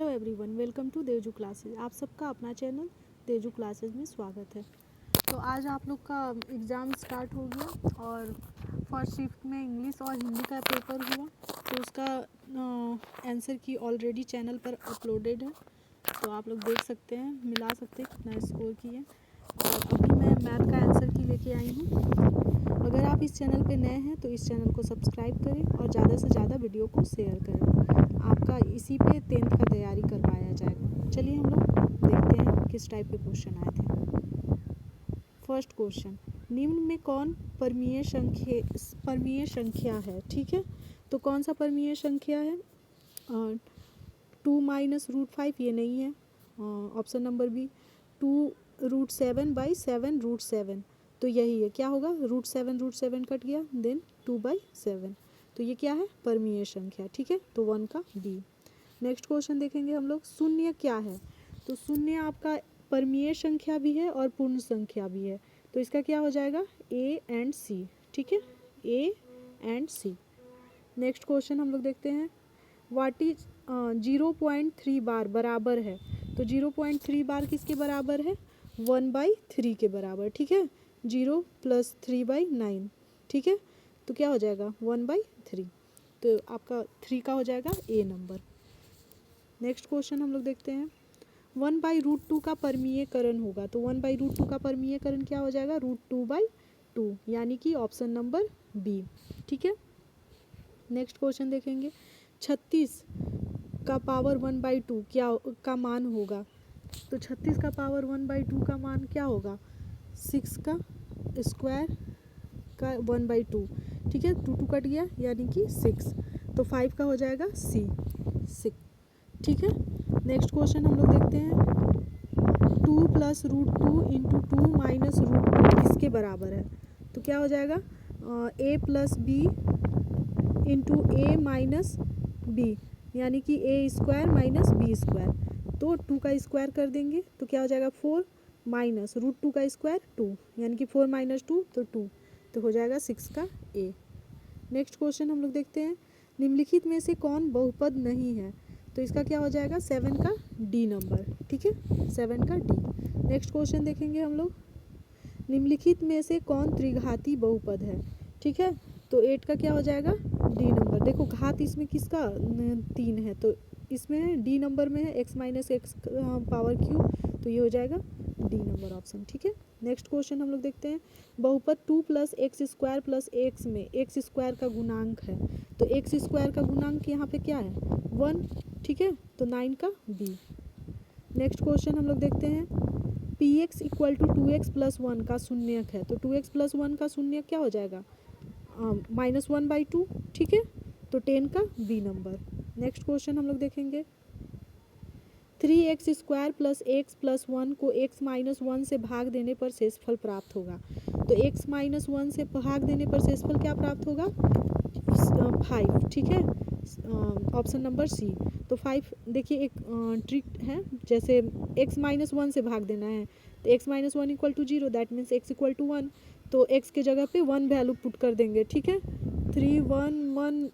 Hello everyone, welcome to Devju classes. आप सबका अपना चैनल देवजू क्लासेस में स्वागत है। तो आज आप लोग का एग्ज़ाम स्टार्ट हो गया और फर्स्ट शिफ्ट में इंग्लिश और हिंदी का पेपर हुआ। तो उसका आंसर की ऑलरेडी चैनल पर अपलोडेड है, तो आप लोग देख सकते हैं, मिला सकते हैं कितना स्कोर किए। और अभी मैं मैथ का आंसर की लेके आई हूँ। अगर आप इस चैनल पे नए हैं तो इस चैनल को सब्सक्राइब करें और ज़्यादा से ज़्यादा वीडियो को शेयर करें। आपका इसी पे 10th का तैयारी करवाया जाएगा। चलिए हम लोग देखते हैं किस टाइप के क्वेश्चन आए थे। फर्स्ट क्वेश्चन, निम्न में कौन परमीय संख्या है? ठीक है, तो कौन सा परमीय संख्या है? 2 माइनस रूट 5 ये नहीं है। ऑप्शन नंबर बी 2√7/7√7, तो यही है। क्या होगा? रूट सेवन कट गया, देन 2/7, तो ये क्या है? परमीय संख्या। ठीक है, तो 1 का बी। नेक्स्ट क्वेश्चन देखेंगे हम लोग, शून्य क्या है? तो शून्य आपका परमीय संख्या भी है और पूर्ण संख्या भी है, तो इसका क्या हो जाएगा? A and C. ठीक है, A and C. Next question हम लोग देखते हैं, व्हाट इज 0.3 बार बराबर है? तो 0.3 बार किसके बराबर है? 1/3 के बराबर। ठीक है, 0 + 3/9। ठीक है, तो क्या हो जाएगा? 1/3, तो आपका 3 का हो जाएगा ए नंबर। नेक्स्ट क्वेश्चन हम लोग देखते हैं, 1/√2 का परमीयकरण होगा, तो 1/√2 का परमीयकरण क्या हो जाएगा? √2/2, यानी कि ऑप्शन नंबर बी। ठीक है, नेक्स्ट क्वेश्चन देखेंगे, 36 का पावर 1/2 क्या का मान होगा? तो 36 का पावर 1/2 का मान क्या होगा? 6 का स्क्वायर का 1/2। ठीक है, 2 कट गया यानी कि 6, तो 5 का हो जाएगा सी 6। ठीक है, नेक्स्ट क्वेश्चन हम लोग देखते हैं, 2 + √2 × 2 - √2 किसके बराबर है? तो क्या हो जाएगा? a + b × a - b, यानी कि a² - b²। तो 2 का स्क्वायर कर देंगे तो क्या हो जाएगा? 4 माइनस √2 का स्क्वायर 2, यानी कि 4 - 2 तो 2, तो हो जाएगा 6 का ए। नेक्स्ट क्वेश्चन हम लोग देखते हैं, निम्नलिखित में से कौन बहुपद नहीं है? तो इसका क्या हो जाएगा? 7 का डी नंबर। ठीक है, 7 का डी। नेक्स्ट क्वेश्चन देखेंगे हम लोग, निम्नलिखित में से कौन त्रिघाती बहुपद है? ठीक है, तो 8 का क्या हो जाएगा? D number. देखो घात इसमें किसका 3 है, तो इसमें डी नंबर में है x - x पावर क्यूब, तो ये हो जाएगा डी नंबर ऑप्शन। ठीक है, नेक्स्ट क्वेश्चन हम लोग देखते हैं, बहुपद 2 + x² + x में x² का गुणांक है, तो x² का गुणांक यहाँ पे क्या है? 1। ठीक है, तो 9 का बी। नेक्स्ट क्वेश्चन हम लोग देखते हैं, px = 2x + 1 का शून्यक है, तो 2x + 1 का शून्यक क्या हो जाएगा? -1/2। ठीक है, तो 10 का बी नंबर। नेक्स्ट क्वेश्चन हम लोग देखेंगे, 3x² + x + 1 को x - 1 से भाग देने पर शेषफल प्राप्त होगा, तो x - 1 से भाग देने पर शेषफल क्या प्राप्त होगा? 5। ठीक है, ऑप्शन नंबर सी। तो 5, देखिए एक ट्रिक है, जैसे x - 1 से भाग देना है, तो x - 1 = 0, दैट मीन्स x = 1, तो x के जगह पे 1 वैल्यू पुट कर देंगे। ठीक है, 3 1 1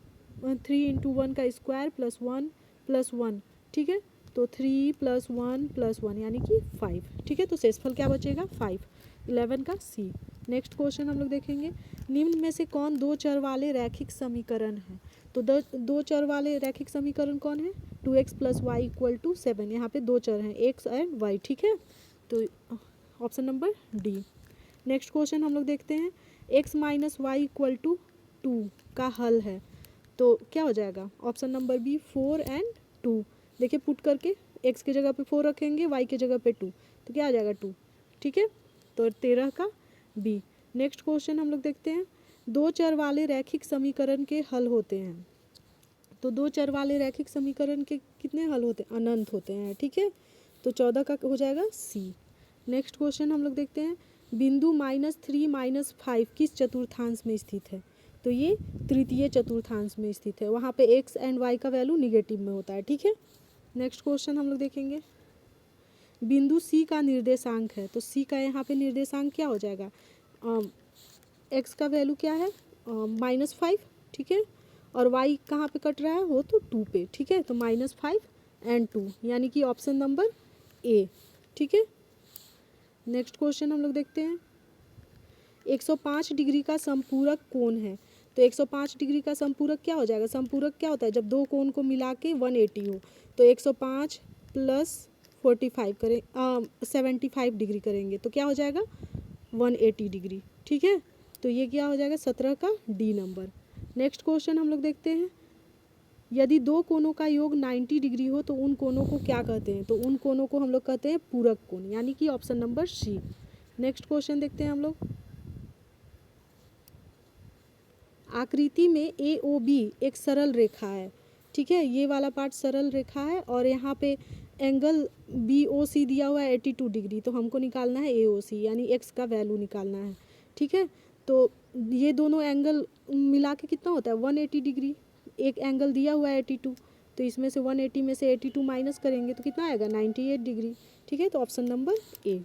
3 × 1 का स्क्वायर + 1 + 1। ठीक है, तो 3 + 1 + 1 यानी कि 5। ठीक है, तो शेषफल क्या बचेगा? 5, 11 का सी। नेक्स्ट क्वेश्चन हम लोग देखेंगे, निम्न में से कौन दो चर वाले रैखिक समीकरण है? तो दो चर वाले रैखिक समीकरण कौन है? 2x + y = 7, यहाँ पे दो चर हैं x एंड y। ठीक है, तो option number D. Next question हम लोग देखते हैं, x - y = 2 का हल है, तो क्या हो जाएगा? Option number B 4 and 2। देखिए पुट करके x की जगह पे 4 रखेंगे, y की जगह पे 2, तो क्या आ जाएगा? 2। ठीक है, तो 13 का बी। नेक्स्ट क्वेश्चन हम लोग देखते हैं, दो चर वाले रैखिक समीकरण के हल होते हैं, तो दो चर वाले रैखिक समीकरण के कितने हल होते हैं? अनंत होते हैं। ठीक है, तो 14 का हो जाएगा सी। नेक्स्ट क्वेश्चन हम लोग देखते हैं, बिंदु -3 - 5 किस चतुर्थांश में स्थित है? तो ये तृतीय चतुर्थांश में स्थित है, वहाँ पे x एंड y का वैल्यू निगेटिव में होता है। ठीक है, नेक्स्ट क्वेश्चन हम लोग देखेंगे, बिंदु C का निर्देशांक है, तो C का यहाँ पे निर्देशांक क्या हो जाएगा? x का वैल्यू क्या है? -5। ठीक है, और y कहाँ पे कट रहा है? वो तो 2 पे। ठीक है, तो -5 एंड 2, यानी कि ऑप्शन नंबर ए। ठीक है, नेक्स्ट क्वेश्चन हम लोग देखते हैं। 105 डिग्री का समपूरक कोण है, तो 105 डिग्री का समपूरक क्या हो जाएगा? समपूरक क्या होता है? जब दो कोण को मिला के 180 हो, तो 105 प्लस 45 करें 75 डिग्री करेंगे तो क्या हो जाएगा? 180 डिग्री। ठीक है, तो ये क्या हो जाएगा? 17 का डी नंबर। नेक्स्ट क्वेश्चन हम लोग देखते हैं। यदि दो कोणों का योग 90 डिग्री हो तो उन कोणों को क्या कहते हैं? तो उन कोणों को हम लोग कहते हैं पूरक कोण, यानी कि option number C. Next question देखते हैं हम लोग। आकृति में ए ओ बी एक सरल रेखा है। ठीक है, ये वाला पार्ट सरल रेखा है और यहाँ पे एंगल बी ओ सी दिया हुआ है 82 डिग्री, तो हमको निकालना है ए ओ सी, यानी एक्स का वैल्यू निकालना है। ठीक है, तो ये दोनों एंगल मिला के कितना होता है? 180 डिग्री। एक एंगल दिया हुआ है 82, तो इसमें से 180 में से 82 माइनस करेंगे तो कितना आएगा? 98 डिग्री। ठीक है, तो option number A.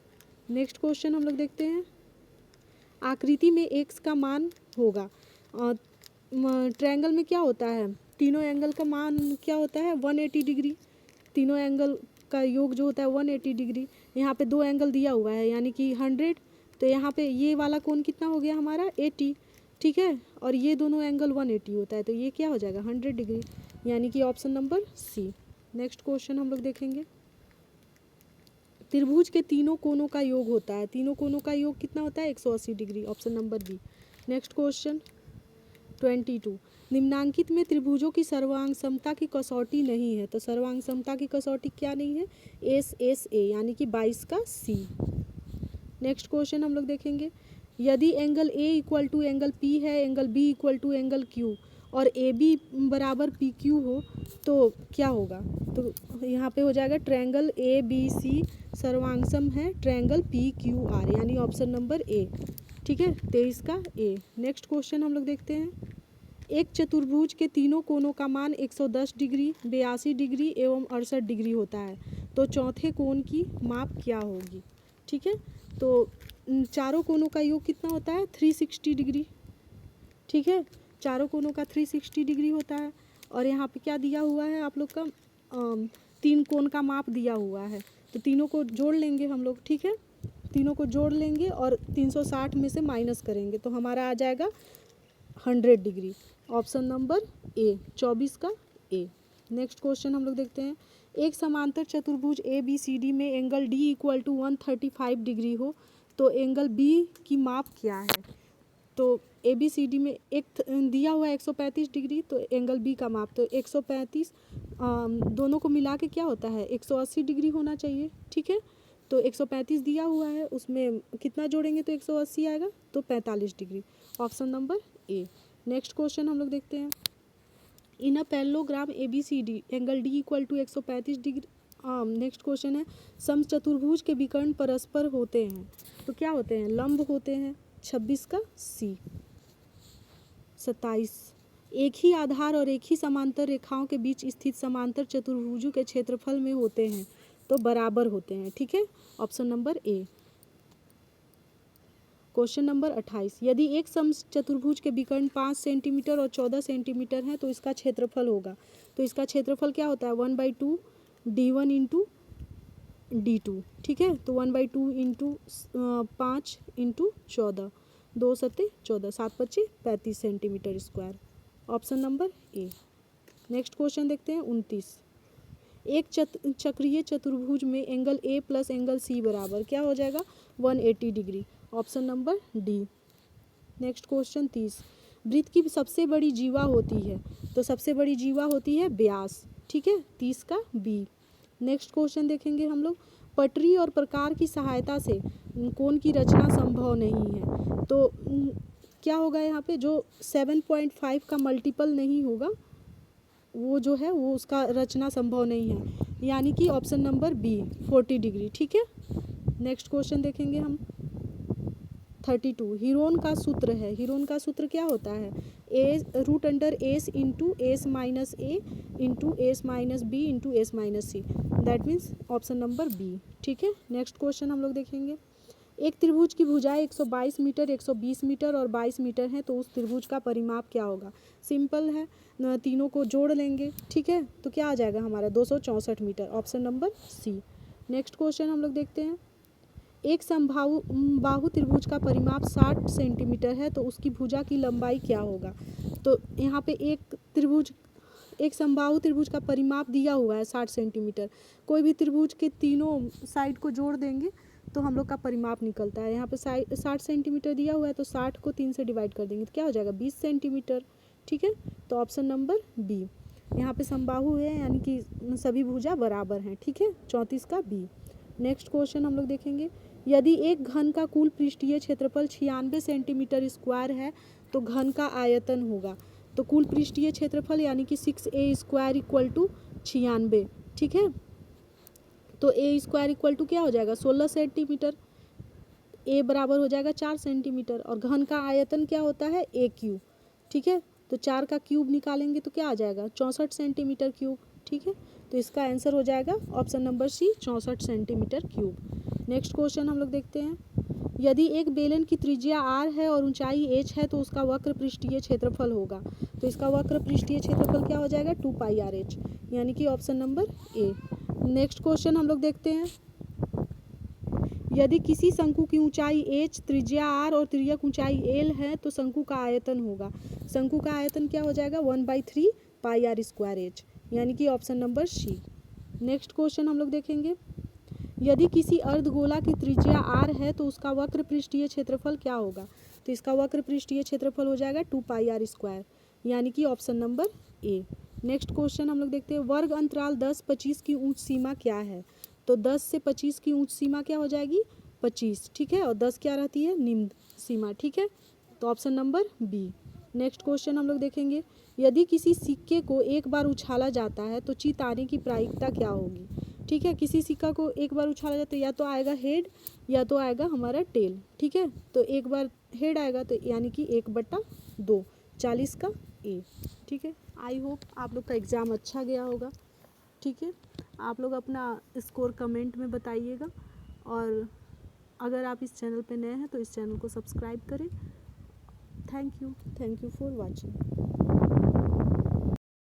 Next question हम लोग देखते हैं। आकृति में एक्स का मान होगा, ट्रायंगल में क्या होता है? तीनों एंगल का मान क्या होता है? 180 डिग्री। तीनों एंगल का योग जो होता है 180 डिग्री। यहाँ पे दो एंगल दिया हुआ है यानी कि 100, तो यहाँ पे ये वाला कोण कितना हो गया हमारा? 80। ठीक है, और ये दोनों एंगल 180 होता है, तो ये क्या हो जाएगा? 100 डिग्री, यानी कि option number C. Next question हम लोग देखेंगे। त्रिभुज के तीनों कोणों का योग होता है, तीनों कोणों का योग कितना होता है? 180 degree, option number B. Next question 22। निम्नांकित में त्रिभुजों की सर्वांग समता की कसौटी नहीं है, तो सर्वांग समता की कसौटी क्या नहीं है? एस एस ए, यानी कि 22 का सी। नेक्स्ट क्वेश्चन हम लोग देखेंगे। यदि angle A equal to angle P है, angle B equal to angle Q और ए बी बराबर पी क्यू हो तो क्या होगा? तो यहाँ पे हो जाएगा ट्रायंगल ए बी सी सर्वांगसम है ट्रायंगल पी क्यू आर, यानी ऑप्शन नंबर ए। ठीक है, 23 का ए। नेक्स्ट क्वेश्चन हम लोग देखते हैं। एक चतुर्भुज के तीनों कोणों का मान 110 डिग्री, 82 डिग्री एवं 68 डिग्री होता है, तो चौथे कोण की माप क्या होगी? ठीक है, तो चारों कोणों का योग कितना होता है? 360 डिग्री। ठीक है, चारों कोणों का 360 डिग्री होता है और यहाँ पे क्या दिया हुआ है आप लोग का? तीन कोण का माप दिया हुआ है, तो तीनों को जोड़ लेंगे हम लोग। ठीक है, तीनों को जोड़ लेंगे और 360 में से माइनस करेंगे तो हमारा आ जाएगा 100 डिग्री, ऑप्शन नंबर ए, 24 का ए। नेक्स्ट क्वेश्चन हम लोग देखते हैं। एक समांतर चतुर्भुज ए बी सी डी में angle D equal to 135 degree हो तो एंगल बी की माप क्या है? तो ए बी सी डी में एक दिया हुआ है 135 डिग्री, तो एंगल बी का माप तो 135 दोनों को मिला के क्या होता है? 180 डिग्री होना चाहिए। ठीक है, तो 135 दिया हुआ है, उसमें कितना जोड़ेंगे तो 180 आएगा, तो 45 degree, option number A. Next question हम लोग देखते हैं। In a parallelogram A B C D angle D equal to 135 degree. Next question है। समचतुर्भुज के विकर्ण परस्पर होते हैं, तो क्या होते हैं? लंब होते हैं, 26 का सी। 27। एक ही आधार और एक ही समांतर रेखाओं के बीच स्थित समांतर चतुर्भुजों के क्षेत्रफल में होते हैं, तो बराबर होते हैं। ठीक है, ऑप्शन नंबर ए। Question number 28। यदि एक समचतुर्भुज के विकर्ण 5 सेंटीमीटर और 14 सेंटीमीटर है तो इसका क्षेत्रफल होगा, तो इसका क्षेत्रफल क्या होता है? 1/2 D1 इंटू D2। ठीक है, तो 1/2 इंटू 5 इंटू 14, 2 सत्ते 14, 7 पच्चे 35 centimetre square, option number A. Next question देखते हैं 29। एक चक्रीय चतुर्भुज में angle A plus angle C बराबर क्या हो जाएगा? 180 degree, option number D. Next question 30। वृत्त की सबसे बड़ी जीवा होती है, तो सबसे बड़ी जीवा होती है व्यास। ठीक है, 30 का बी। नेक्स्ट क्वेश्चन देखेंगे हम लोग। पटरी और प्रकार की सहायता से कोण की रचना संभव नहीं है, तो क्या होगा यहाँ पे? जो 7.5 का मल्टीपल नहीं होगा वो जो है वो उसका रचना संभव नहीं है, यानी कि ऑप्शन नंबर बी 40 डिग्री। ठीक है, नेक्स्ट क्वेश्चन देखेंगे हम 32। हीरोन का सूत्र है, हीरोन का सूत्र क्या होता है? A root under S into S minus A into S minus B into S minus C, that means option number B. ठीक है, नेक्स्ट क्वेश्चन हम लोग देखेंगे एक त्रिभुज की भुजाएं 122 मीटर, 120 मीटर और 22 मीटर हैं, तो उस त्रिभुज का परिमाप क्या होगा? सिंपल है, तीनों को जोड़ लेंगे, ठीक है, तो क्या आ जाएगा हमारा 264 metre, option number C. Next question हम लोग देखते हैं। एक समबाहु बाहु त्रिभुज का परिमाप 60 सेंटीमीटर है, तो उसकी भुजा की लंबाई क्या होगा? तो यहाँ पे एक समबाहु त्रिभुज का परिमाप दिया हुआ है 60 सेंटीमीटर। कोई भी त्रिभुज के तीनों साइड को जोड़ देंगे तो हम लोग का परिमाप निकलता है। यहाँ पे 60 सेंटीमीटर दिया हुआ है, तो 60 को 3 से डिवाइड कर देंगे तो क्या हो जाएगा? 20 सेंटीमीटर, ठीक है, तो ऑप्शन नंबर बी। यहाँ पे समबाहु है यानी कि सभी भुजा बराबर हैं, ठीक है, 34 का बी। नेक्स्ट क्वेश्चन हम लोग देखेंगे। यदि एक घन का कुल पृष्ठीय क्षेत्रफल 96 सेंटीमीटर स्क्वायर है तो घन का आयतन होगा। तो कुल पृष्ठीय क्षेत्रफल यानी कि 6a स्क्वायर इक्वल टू 96, ठीक है, तो a स्क्वायर इक्वल टू क्या हो जाएगा? 16 सेंटीमीटर। a बराबर हो जाएगा 4 सेंटीमीटर और घन का आयतन क्या होता है? a क्यूब, ठीक है, तो 4 का क्यूब निकालेंगे तो क्या आ जाएगा? 64 सेंटीमीटर क्यूब, ठीक है, तो इसका आंसर हो जाएगा option number C, 64 centimetre cube. Next question हम लोग देखते हैं। यदि एक बेलन की त्रिज्या r है और ऊंचाई h है तो उसका वक्र पृष्ठीय क्षेत्रफल होगा। तो इसका वक्र पृष्ठीय क्षेत्रफल क्या हो जाएगा? 2 पाई आर एच, यानी कि option number A. Next question हम लोग देखते हैं। यदि किसी शंकु की ऊंचाई h, त्रिज्या r और तिर्यक ऊंचाई l है तो शंकु का आयतन होगा। शंकु का आयतन क्या हो जाएगा? 1/3 पाई आर स्क्वायर एच, यानी कि option number C. Next question हम लोग देखेंगे। यदि किसी अर्धगोला की त्रिज्या r है तो उसका वक्र पृष्ठीय क्षेत्रफल क्या होगा? तो इसका वक्र पृष्ठीय क्षेत्रफल हो जाएगा 2 पाई आर स्क्वायर, यानी कि option number A. Next question हम लोग देखते हैं। वर्ग अंतराल 10-25 की उच्च सीमा क्या है? तो 10 से 25 की उच्च सीमा क्या हो जाएगी? 25, ठीक है, और 10 क्या रहती है? निम्न सीमा, ठीक है, तो option number B. Next question हम लोग देखेंगे। यदि किसी सिक्के को एक बार उछाला जाता है तो चित आने की प्रायिकता क्या होगी? ठीक है, किसी सिक्का को एक बार उछाला जाता है या तो आएगा हेड या तो आएगा हमारा टेल, ठीक है, तो एक बार हेड आएगा तो यानी कि 1/2, 40 का ए, ठीक है। आई होप आप लोग का एग्ज़ाम अच्छा गया होगा, ठीक है, आप लोग अपना स्कोर कमेंट में बताइएगा और अगर आप इस चैनल पे नए हैं तो इस चैनल को सब्सक्राइब करें। Thank you for watching.